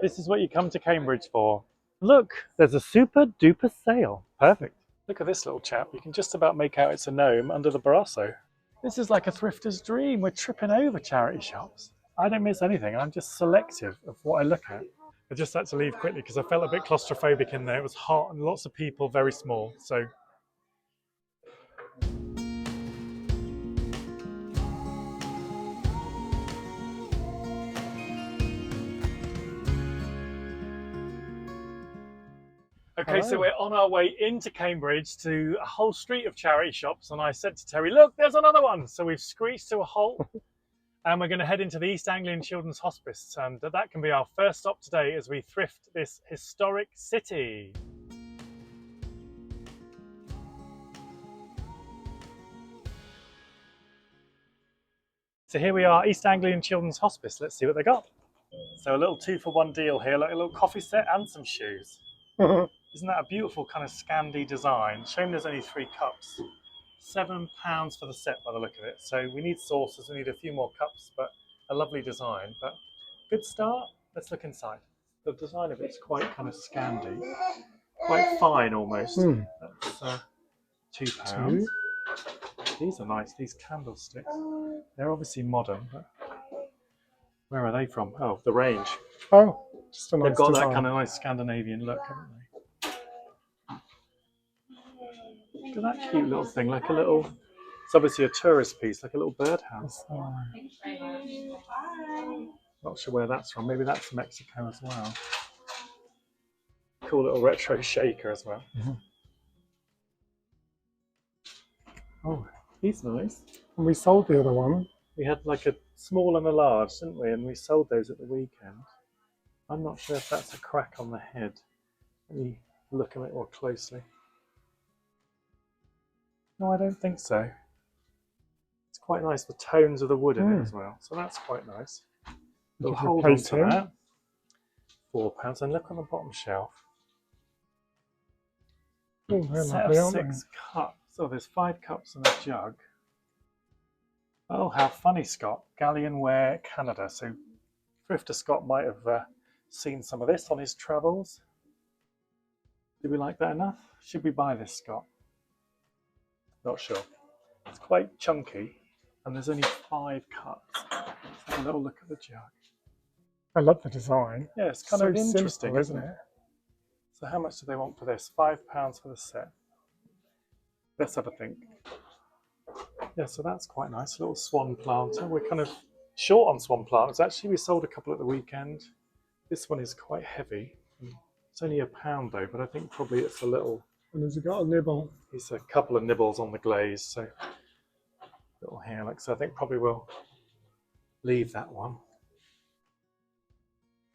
This is what you come to Cambridge for. Look, there's a super duper sale. Perfect. Look at this little chap. You can just about make out it's a gnome under the Barroso. This is like a thrifter's dream. We're tripping over charity shops. I don't miss anything. I'm just selective of what I look at. I just had to leave quickly because I felt a bit claustrophobic in there. It was hot and lots of people, very small. So okay, so we're on our way into Cambridge to a whole street of charity shops, and I said to Terry, look, there's another one. So we've screeched to a halt, and we're going to head into the East Anglian Children's Hospice, and that can be our first stop today as we thrift this historic city. So here we are, East Anglian Children's Hospice. Let's see what they got. So a little 2-for-1 deal here, like a little coffee set and some shoes. Isn't that a beautiful kind of Scandi design? Shame there's only 3 cups. £7 for the set by the look of it. So we need saucers, we need a few more cups, but a lovely design. But good start. Let's look inside. The design of it's quite kind of Scandi, quite fine almost. That's £2. These are nice, these candlesticks. They're obviously modern, but where are they from? Oh, the range. Oh, just a nice They've got design. that kind of nice Scandinavian look, haven't they? Look at that cute little thing, like a little, it's obviously a tourist piece, like a little birdhouse. Not sure where that's from, maybe that's Mexico as well. Cool little retro shaker as well. Oh, he's nice. And we sold the other one. We had like a small and a large, didn't we? And we sold those at the weekend. I'm not sure if that's a crack on the head. Let me look at it more closely. No, I don't think so. It's quite nice, the tones of the wood in it as well. So that's quite nice. We'll hold on to that. £4. And look on the bottom shelf. Oh, they're Set lovely, of aren't 6 cups. So there's 5 cups and a jug. Oh, how funny, Scott. Galleon ware, Canada. So Thrifter Scott might have seen some of this on his travels. Did we like that enough? Should we buy this, Scott? Not sure. It's quite chunky, and there's only 5 cups. Let's have a little look at the jug. I love the design. Yeah, it's kind of interesting, simple, isn't it? So how much do they want for this? £5 for the set. Let's have a think. Yeah, so that's quite nice. A little swan planter. We're kind of short on swan planters. Actually, we sold a couple at the weekend. This one is quite heavy. It's only £1 though, but I think probably it's a little... And has it got a nibble? It's a couple of nibbles on the glaze, so little hair. Like so, I think probably we'll leave that one.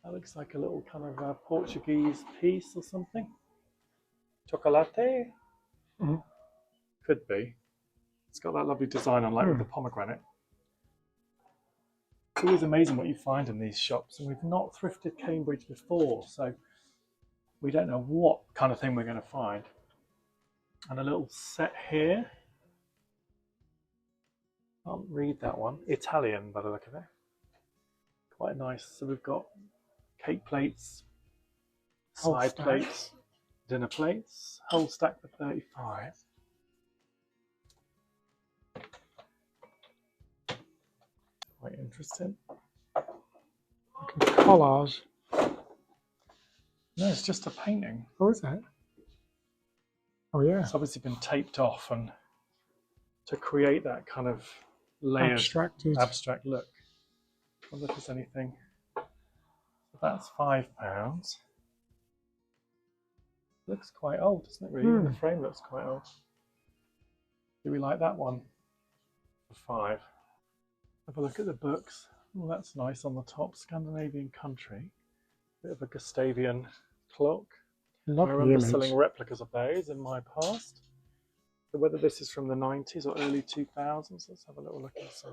That looks like a little kind of Portuguese piece or something. Chocolate? Could be. It's got that lovely design on, like with the pomegranate. It's always amazing what you find in these shops, and we've not thrifted Cambridge before, so we don't know what kind of thing we're going to find. And a little set here. Can't read that one. Italian by the look of it. Quite nice. So we've got cake plates, side plates, dinner plates, whole stack for 35. Quite interesting. Collage. No, it's just a painting. Oh, is it? Oh, yeah. It's obviously been taped off and to create that kind of layered, abstract look. I wonder if there's anything. So that's £5. Looks quite old, doesn't it really? The frame looks quite old. Do we like that one? For £5. Have a look at the books. Oh, that's nice on the top. Scandinavian country. Bit of a Gustavian clock. Lovely I remember image. selling replicas of those in my past. So whether this is from the 90s or early 2000s, let's have a little look inside.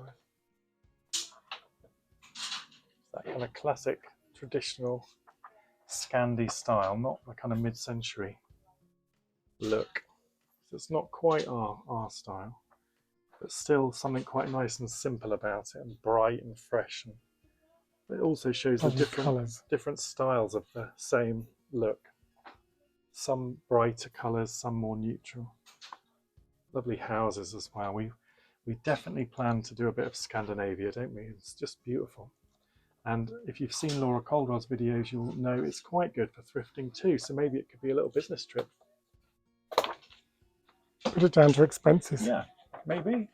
That kind of classic, traditional Scandi style, not the kind of mid-century look. So it's not quite our style, but still something quite nice and simple about it, and bright and fresh and It also shows the Lovely colours. different styles of the same look. Some brighter colours, some more neutral. Lovely houses as well. We definitely plan to do a bit of Scandinavia, don't we? It's just beautiful. And if you've seen Laura Caldwell's videos, you'll know it's quite good for thrifting too. So maybe it could be a little business trip. Put it down to expenses. Yeah, maybe.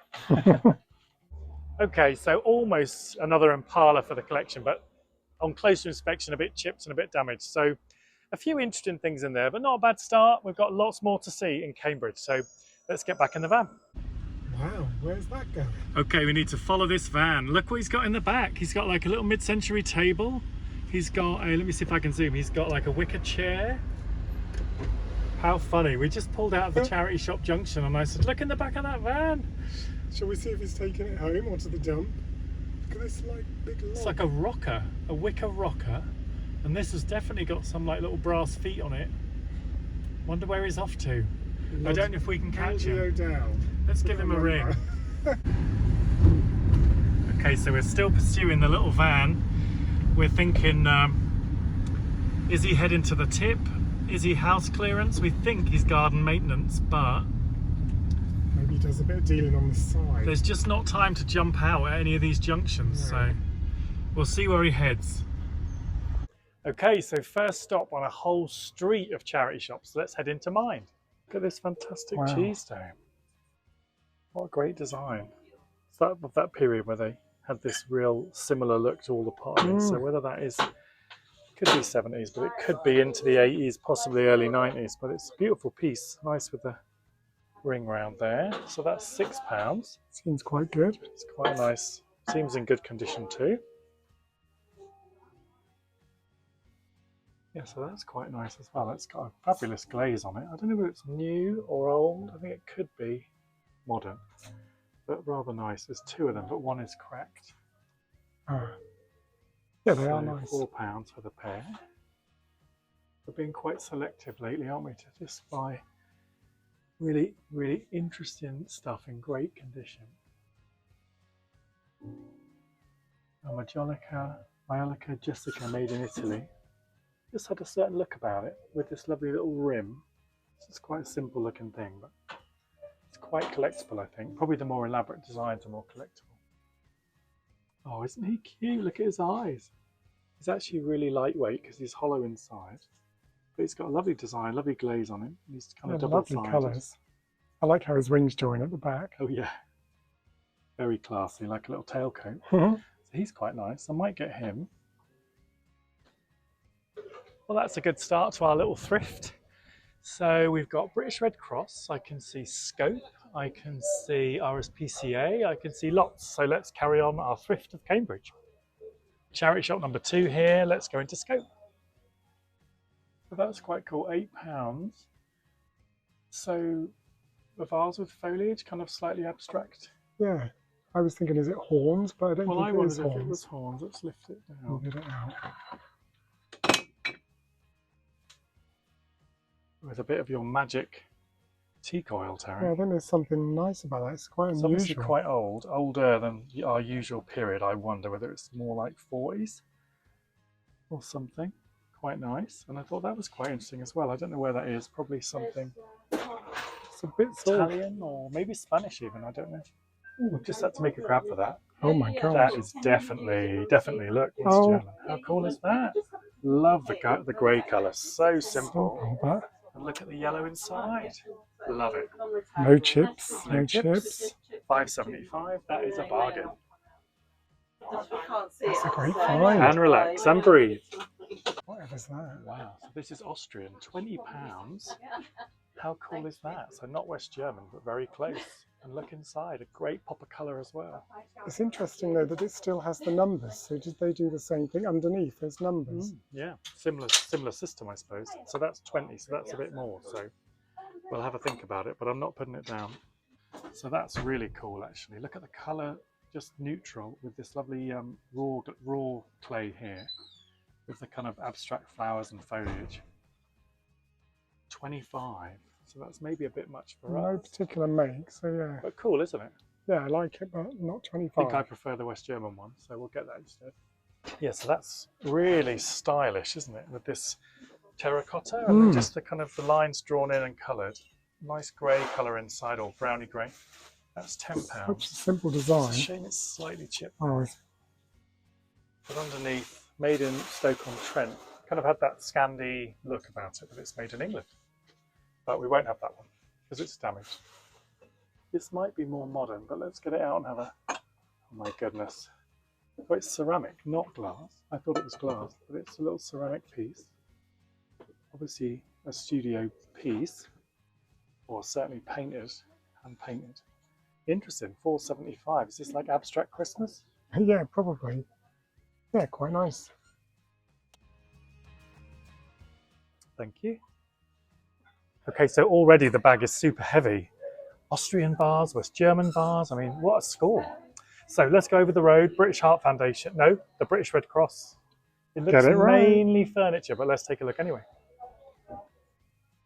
Okay, so almost another Impala for the collection, but on closer inspection, a bit chipped and a bit damaged. So a few interesting things in there, but not a bad start. We've got lots more to see in Cambridge. So let's get back in the van. Wow, where's that going? Okay, we need to follow this van. Look what he's got in the back. He's got like a little mid-century table. He's got a, let me see if I can zoom. He's got like a wicker chair. How funny. We just pulled out of the charity shop junction and I said, look in the back of that van. Shall we see if he's taking it home or to the dump? Look at this like big log. It's like a rocker, a wicker rocker. And this has definitely got some like little brass feet on it. Wonder where he's off to. I don't know if we can catch him. Down. Let's give him a ring. Okay, so we're still pursuing the little van. We're thinking, is he heading to the tip? Is he house clearance? We think he's garden maintenance, but maybe he does a bit of dealing on the side. there's just not time to jump out at any of these junctions, so we'll see where he heads. Okay, so first stop on a whole street of charity shops. Let's head into mine. Look at this fantastic cheese dome. What a great design. It's that of that period where they had this real similar look to all the pottery. So whether that is, could be 70s, but it could be into the 80s, possibly early 90s. But it's a beautiful piece, nice with the ring round there. So that's £6. Seems quite good. It's quite nice. Seems in good condition too. Yeah, so that's quite nice as well. It's got a fabulous glaze on it. I don't know whether it's new or old. I think it could be modern, but rather nice. There's two of them, but one is cracked. Oh. Yeah, they so are nice. £4 for the pair. We're being quite selective lately, aren't we, to just buy really, really interesting stuff in great condition. A Majolica Jessica made in Italy. Just had a certain look about it with this lovely little rim. It's quite a simple looking thing, but it's quite collectible, I think. Probably the more elaborate designs are more collectible. Oh, isn't he cute? Look at his eyes. He's actually really lightweight because he's hollow inside. But he's got a lovely design, lovely glaze on him. He's kind of double-sided. Lovely colours. I like how his wings join at the back. Oh yeah. Very classy, like a little tailcoat. So he's quite nice. I might get him. Well, that's a good start to our little thrift. So we've got British Red Cross, I can see Scope, I can see RSPCA, I can see lots. So let's carry on our thrift of Cambridge. Charity shop number 2 here, let's go into Scope. So that's quite cool, £8. So a vase with foliage, kind of slightly abstract. Yeah, I was thinking, is it horns? But I don't think it is horns. If it was horns. Let's lift it down. We'll get it out. With a bit of your magic teak oil, Terry. Yeah, I think there's something nice about that. It's quite It's unusual. obviously quite old, older than our usual period. I wonder whether it's more like 40s or something. Quite nice. And I thought that was quite interesting as well. I don't know where that is. Probably something It's a bit Italian or maybe Spanish even. I don't know. Ooh, we've just had to make a grab for that. Oh my god. That is definitely, look, it's German. How cool is that? Love the grey colour. So simple. But And look at the yellow inside. Love it. no chips. No chips. £5.75. That is a bargain. That's a great find. And relax and breathe. Whatever's that? Wow. So this is Austrian. £20. How cool is that? So not West German, but very close. And look inside. A great pop of colour as well. It's interesting though that it still has the numbers. So did they do the same thing underneath? There's numbers. Yeah. Similar system, I suppose. So that's 20. So that's a bit more. So we'll have a think about it, but I'm not putting it down. So that's really cool, actually. Look at the colour, just neutral with this lovely raw clay here with the kind of abstract flowers and foliage. 25. So that's maybe a bit much for No us. particular make, so yeah. But cool, isn't it? Yeah, I like it, but not I 25. think I prefer the West German one, so we'll get that instead. Yeah, so that's really stylish, isn't it? With this terracotta and then just the kind of the lines drawn in and coloured. Nice grey colour inside, or browny grey. That's £10. Such a simple It's a design. shame it's slightly chipped. Oh, But underneath, made in Stoke-on-Trent, kind of had that Scandi look about it, but it's made in England. But we won't have that one because it's damaged. This might be more modern, but let's get it out and have a... Oh my goodness. Oh, it's ceramic, not glass. I thought it was glass, but it's a little ceramic piece. Obviously a studio piece, or certainly painted, hand painted. Interesting, £4.75. Is this like abstract Christmas? yeah, probably. Yeah, quite nice. Thank you. Okay, so already the bag is super heavy. Austrian bars, West German bars. I mean, what a score. So let's go over the road. British Heart Foundation. No, the British Red Cross. It looks Get it right. mainly furniture, but let's take a look anyway.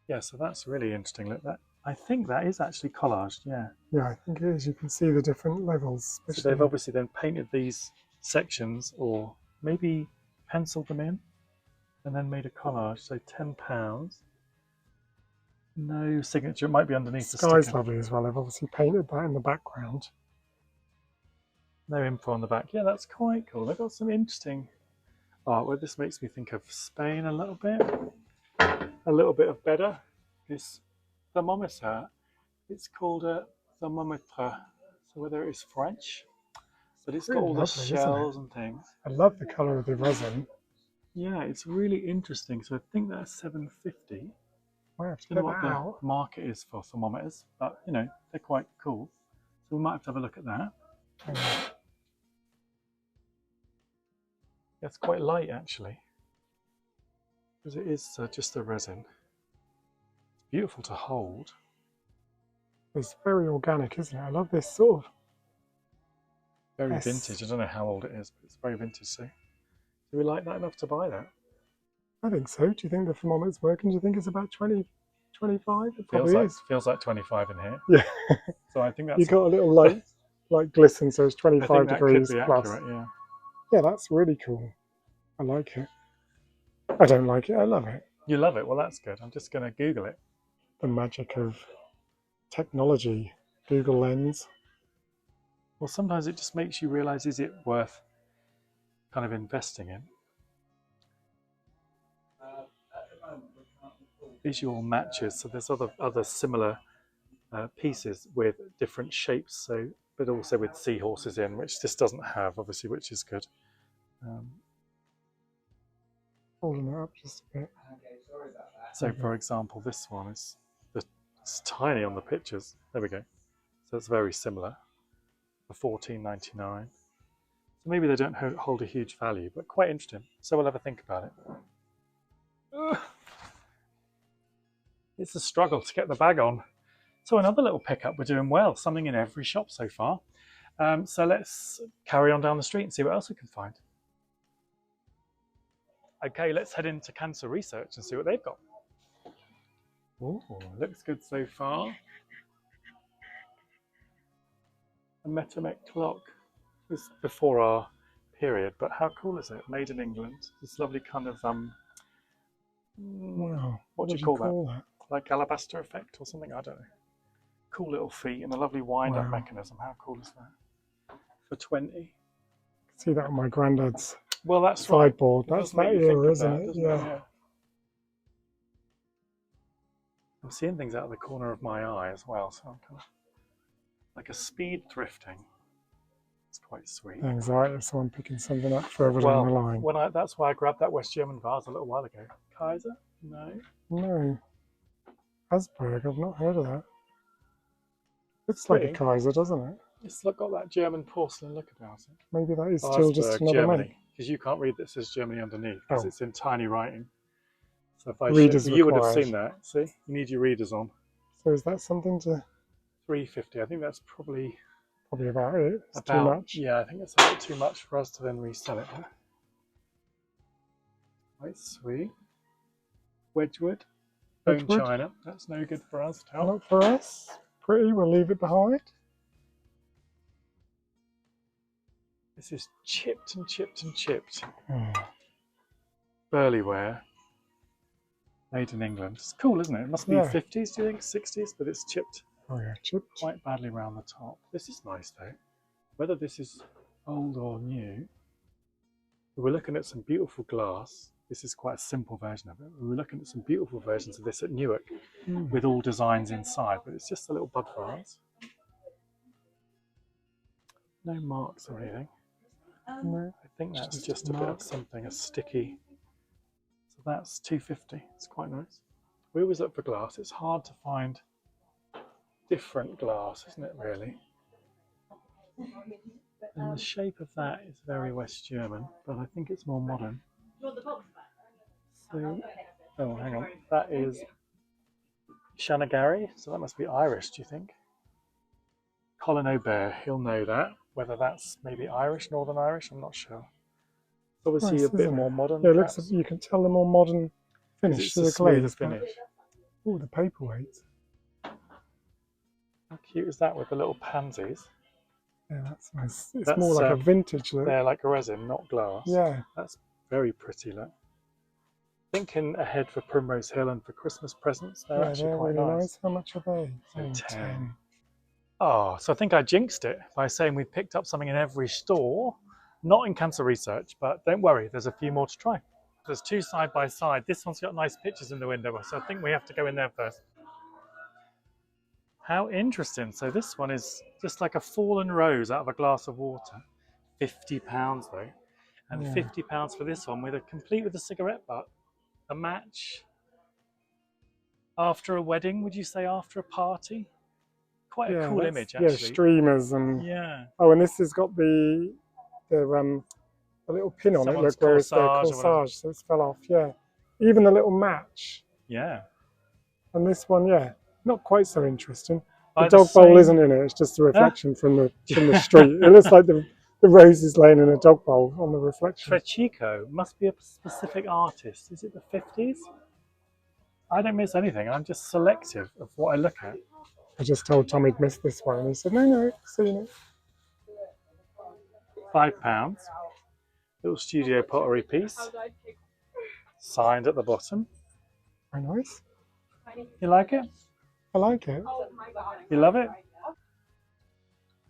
Yeah, so that's really interesting. Look, that I think that is actually collaged. Yeah. Yeah, I think it is. You can see the different levels. So they've obviously then painted these sections, or maybe penciled them in, and then made a collage. So £10. No signature. It might be underneath the Sky's sticker. lovely as well. They've obviously painted that in the background. No info on the back. Yeah, that's quite cool. They've got some interesting art. Well, this makes me think of Spain a little bit. A little bit of better. This thermometer. It's called a thermometer. So whether it's French, but it's got all the Lovely, shells and things. I love the colour of the resin. Yeah, it's really interesting. So I think that's $7.50. I have I to don't know get what that the out. market is for thermometers, but you know, they're quite cool. So we might have to have a look at that. It's quite light actually, because it is just a resin. It's beautiful to hold. It's very organic, isn't it? I love this sort of... Very Yes. vintage. I don't know how old it is, but it's very vintage. So, do we like that enough to buy that? I think so. Do you think the thermometer's working? Do you think it's about 20, 25? It probably is. Feels like 25 in here. Yeah. So I think that's. You got a little light glisten, so it's I 25 think that degrees could be plus. accurate. Yeah. Yeah, that's really cool. I like it. I don't like it. I love it. You love it. Well, that's good. I'm just going to Google it. The magic of technology. Google Lens. Well, sometimes it just makes you realise, is it worth kind of investing in? Visual matches. So there's other similar pieces with different shapes. So, but also with seahorses in, which this doesn't have, obviously, which is good. Holding it up just a bit. So, for example, this one is it's tiny on the pictures. There we go. So it's very similar. For $14.99. So maybe they don't hold a huge value, but quite interesting. So we'll have a think about it. Ugh. It's a struggle to get the bag on. So another little pickup. We're doing well. Something in every shop so far. So let's carry on down the street and see what else we can find. Okay, let's head into Cancer Research and see what they've got. Ooh, looks good so far. A Metamec clock. It's before our period, but how cool is it? Made in England. This lovely kind of Wow. what do you call that? Like alabaster effect or something? I don't know. Cool little feet and a lovely wind-up mechanism. How cool is that? For 20. See that on my granddad's that's sideboard. Right. That's that era, isn't it? Yeah. I'm seeing things out of the corner of my eye as well, so I'm kind of like a speed thrifting. It's quite sweet. Anxiety of someone picking something up further down the line. That's why I grabbed that West German vase a little while ago. Kaiser? No. No. Asperg, I've not heard of that. It's like a Kaiser, doesn't it? It's got that German porcelain look about it. Maybe that is still just another Germany. make. Because you can't read that says Germany underneath, because it's in tiny writing. So if I Readers you would have seen that. See? You need your readers on. So is that something to... $3.50. I think that's probably about it. It's too much. Yeah, I think it's a bit too much for us to then resell it. Quite sweet. Wedgwood. Bone china. That's no good for us. Not for us. Pretty. We'll leave it behind. This is chipped and chipped and chipped. Oh, Burley-ware. Made in England. It's cool, isn't it? It must be yeah. 50s, do you think? 60s, but it's chipped Oh yeah, chipped. quite badly around the top. This is nice though. Whether this is old or new, we're looking at some beautiful glass. This is quite a simple version of it. We're looking at some beautiful versions of this at Newark with all designs inside, but it's just a little bud vase. No marks or anything. No. I think that's just a bit of something, a sticky. So that's $2.50. It's quite nice. We always look for glass. It's hard to find different glass, isn't it, really? And the shape of that is very West German, but I think it's more modern. So, oh, hang on. That is Shanagari, so that must be Irish, do you think? Colin O'Bear, he'll know that. Whether that's maybe Irish, Northern Irish, I'm not sure. Obviously Nice, a bit more modern. Yeah, it looks. You can tell the more modern finish It's to a the smoother glaze. finish. Oh, the paperweight. How cute is that with the little pansies? Yeah, that's nice. It's That's, more like a vintage look. They're like resin, not glass. Yeah. That's very pretty look. Thinking ahead for Primrose Hill and for Christmas presents, they're actually they're quite really nice. How much are they? So 10. 10. Oh, so I think I jinxed it by saying we picked up something in every store. Not in cancer research, but don't worry, there's a few more to try. There's two side by side. This one's got nice pictures in the window, so I think we have to go in there first. How interesting. So this one is just like a fallen rose out of a glass of water. £50 though. And £50 for this one, with a complete with a cigarette butt, a match. After a wedding, would you say after a party? Quite a cool image, actually. Yeah, streamers and Oh, and this has got the little pin on Someone's it. Look, where it's their corsage corsage, so it's fell off. Yeah, even the little match. Yeah. And this one, yeah, not quite so interesting. The By dog bowl isn't in it. It's just a reflection from the street. It looks like the roses laying in a dog bowl on the reflection. Trechico must be a specific artist. Is it the 50s? I don't miss anything. I'm just selective of what I look at. I just told Tom he'd missed this one, and he said, no, seen it. £5. Little studio pottery piece. Signed at the bottom. Very nice. You like it? I like it. You love it?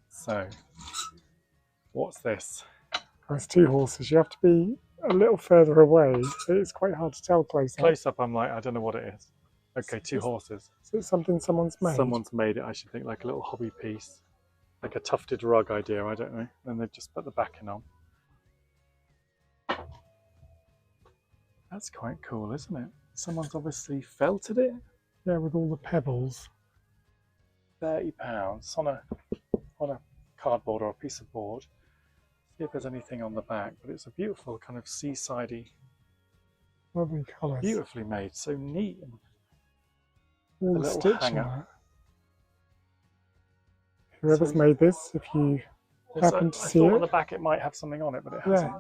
So, what's this? There's two horses. You have to be a little further away. It's quite hard to tell close up. Close up, I'm like, I don't know what it is. Okay, two horses. So it's something someone's made? Someone's made it, I should think, like a little hobby piece. Like a tufted rug idea, I don't know. And they've just put the backing on. That's quite cool, isn't it? Someone's obviously felted it. Yeah, with all the pebbles. £30 on a cardboard or a piece of board. See if there's anything on the back, but it's a beautiful kind of seasidey. Lovely colours. Beautifully made, so neat. And all the stitch hanger. on that. Whoever's made this, if you happen to see I it. thought on the back it might have something on it, but it hasn't.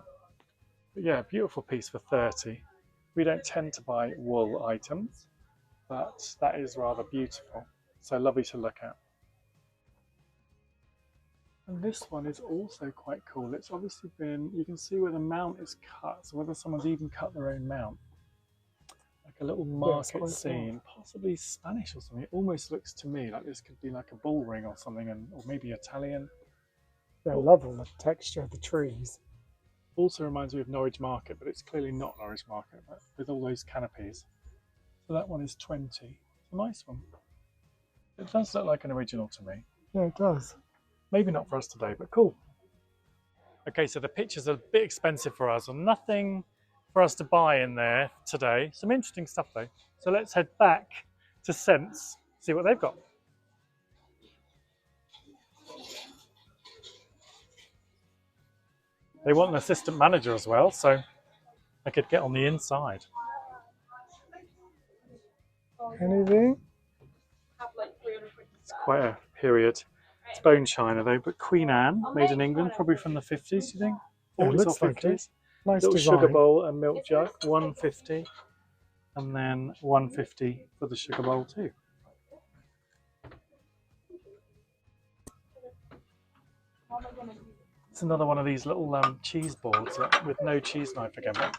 But yeah, beautiful piece for 30. We don't tend to buy wool items, but that is rather beautiful. So lovely to look at. And this one is also quite cool. It's obviously been, you can see where the mount is cut, so whether someone's even cut their own mount. Like a little market scene, possibly Spanish or something. It almost looks to me like this could be like a bull ring or something, or maybe Italian. Yeah, I love all the texture of the trees. Also reminds me of Norwich Market, but it's clearly not Norwich Market, but with all those canopies. So that one is 20. It's a nice one. It does look like an original to me. Yeah, it does. Maybe not for us today, but cool. Okay, so the pictures are a bit expensive for us, and nothing for us to buy in there today. Some interesting stuff though. So let's head back to Sense, see what they've got. They want an assistant manager as well, so I could get on the inside. Anything? It's quite a period. It's bone china though, but Queen Anne, made in England, probably from the 50s, you think? 40s or 50s. Like nice little design. Sugar bowl and milk jug, $1.50, and then $1.50 for the sugar bowl too. It's another one of these little cheese boards with no cheese knife again. But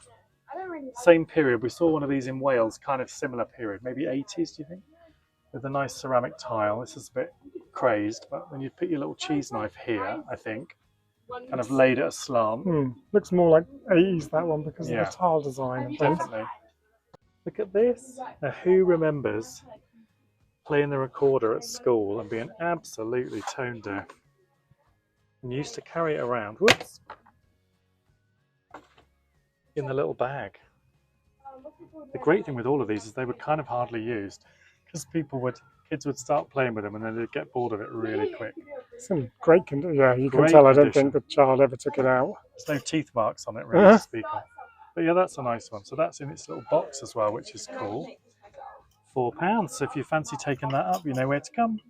same period. We saw one of these in Wales, kind of similar period, maybe 80s, do you think? With a nice ceramic tile. This is a bit crazed, but then you put your little cheese knife here, I think, kind of laid at a slant. Looks more like 80s, that one, because of Yeah, the tile design and things. definitely. Look at this. Now, who remembers playing the recorder at school and being absolutely tone deaf? And you used to carry it around, whoops, in the little bag. The great thing with all of these is they were kind of hardly used because kids would start playing with them and then they'd get bored of it really quick. It's in great condition. Yeah, you can Great tell. I don't condition. think the child ever took it out. There's no teeth marks on it really to speak of. But yeah, that's a nice one. So that's in its little box as well, which is cool. £4. So if you fancy taking that up, you know where to come.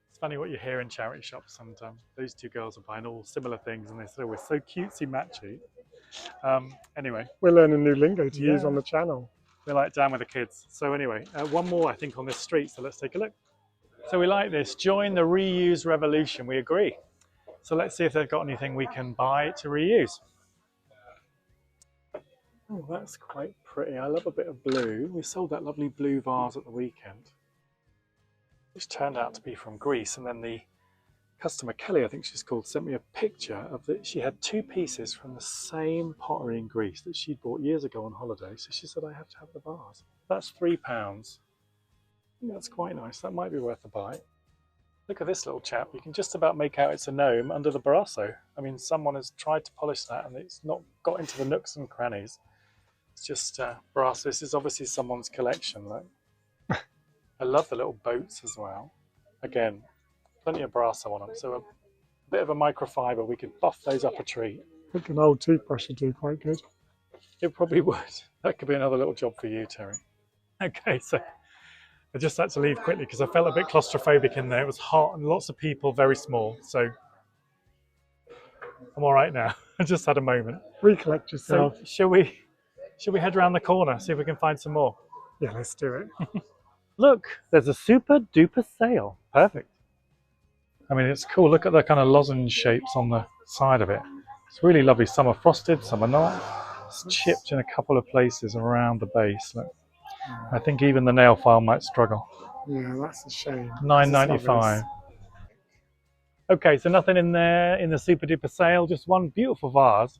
It's funny what you hear in charity shops, and those two girls are buying all similar things, and they say, "Oh, we're so cutesy matchy." Anyway, we're learning new lingo to use on the channel. We're like down with the kids. So anyway, one more I think on this street. So let's take a look. So we like this. Join the reuse revolution. We agree. So let's see if they've got anything we can buy to reuse. Oh, that's quite pretty. I love a bit of blue. We sold that lovely blue vase at the weekend, which turned out to be from Greece. And then the customer, Kelly, I think she's called, sent me a picture of that. She had two pieces from the same pottery in Greece that she'd bought years ago on holiday. So she said, I have to have the vase. That's £3. That's quite nice. That might be worth a buy. Look at this little chap. You can just about make out it's a gnome under the barasso. I mean, someone has tried to polish that and it's not got into the nooks and crannies. It's just brass. This is obviously someone's collection. Look. I love the little boats as well. Again, plenty of brasso on them. So a bit of a microfiber. We could buff those up a treat. I think an old toothbrush would do quite good. It probably would. That could be another little job for you, Terry. Okay, so I just had to leave quickly because I felt a bit claustrophobic in there. It was hot and lots of people, very small. So I'm all right now. I just had a moment. Recollect yourself. So shall we head around the corner, see if we can find some more? Yeah, let's do it. Look, there's a super duper sale. Perfect. I mean, it's cool. Look at the kind of lozenge shapes on the side of it. It's really lovely. Some are frosted, some are not. It's chipped in a couple of places around the base. Look. I think even the nail file might struggle. Yeah, that's a shame. £9.95. Okay, so nothing in there in the super duper sale. Just one beautiful vase,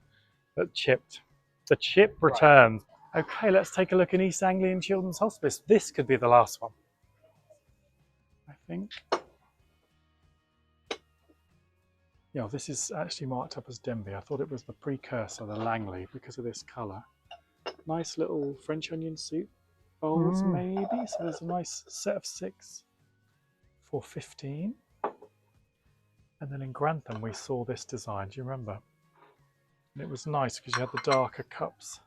but chipped. The chip returns. Okay, let's take a look in East Anglian Children's Hospice. This could be the last one, I think. Yeah, this is actually marked up as Denby. I thought it was the precursor, the Langley, because of this colour. Nice little French onion soup bowls, maybe. So there's a nice set of 6 for £15. And then in Grantham, we saw this design. Do you remember? And it was nice because you had the darker cups.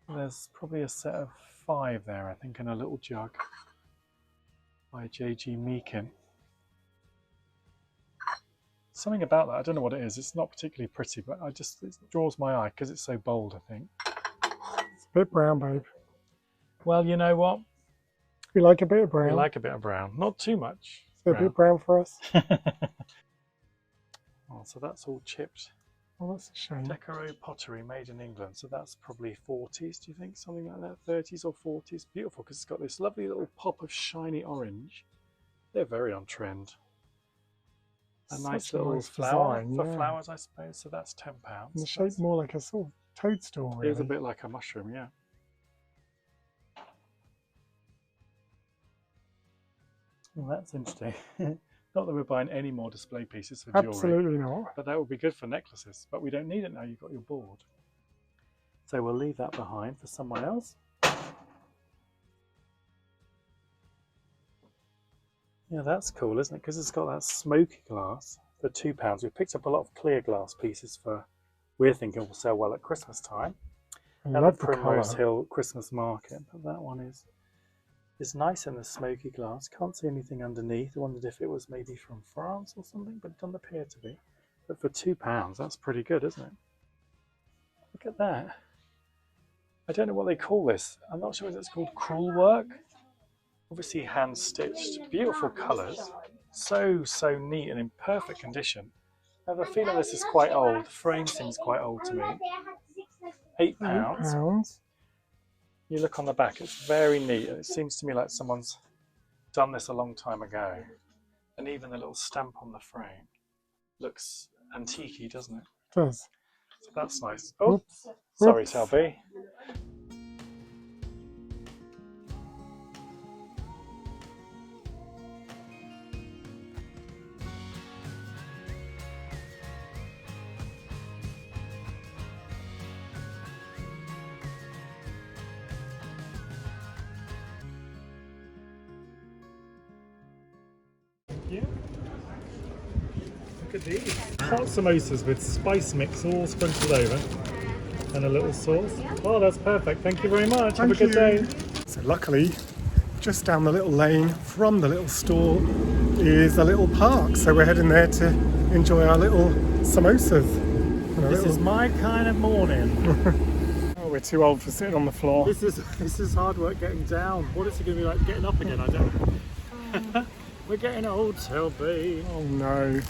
There's probably a set of 5 there, I think, in a little jug by J.G. Meakin. Something about that, I don't know what it is. It's not particularly pretty, but it draws my eye because it's so bold, I think. It's a bit brown, babe. Well, you know what? We like a bit of brown. We like a bit of brown. Not too much. Is it a bit brown for us? Oh, so that's all chipped. Oh, that's a shame. Decoro pottery made in England. So that's probably 40s, do you think? Something like that, 30s or 40s. Beautiful, because it's got this lovely little pop of shiny orange. They're very on trend. A nice little flower design, for flowers, I suppose. So that's £10. And the shape more like a sort of toadstool, really. It is a bit like a mushroom, yeah. Well, that's interesting. Not that we're buying any more display pieces for jewellery. Absolutely not. But that would be good for necklaces. But we don't need it now. You've got your board. So we'll leave that behind for someone else. Yeah, that's cool, isn't it? Because it's got that smoky glass for £2. We picked up a lot of clear glass pieces we're thinking will sell well at Christmas time. I At love the the Primrose colour. Hill Christmas market. But that one is nice in the smoky glass. Can't see anything underneath. I wondered if it was maybe from France or something, but it doesn't appear to be. But for £2, that's pretty good, isn't it? Look at that. I don't know what they call this. I'm not sure if it's called crewel work. Obviously hand-stitched. Beautiful colours. So neat and in perfect condition. I have a feeling this is quite old. The frame seems quite old to me. £8. £8. You look on the back, it's very neat. It seems to me like someone's done this a long time ago. And even the little stamp on the frame looks antique-y, doesn't it? It does. So that's nice. Oh, Oops. sorry, Oops. Salvo. Yeah. Look at these. Hot samosas with spice mix all sprinkled over and a little sauce. Oh, that's perfect. Thank you very much. Have a good day. So luckily, just down the little lane from the little store is a little park. So we're heading there to enjoy our little samosas. This is my kind of morning. Oh, we're too old for sitting on the floor. This is hard work getting down. What is it going to be like getting up again? I don't know. We're getting old, Selby. Oh no.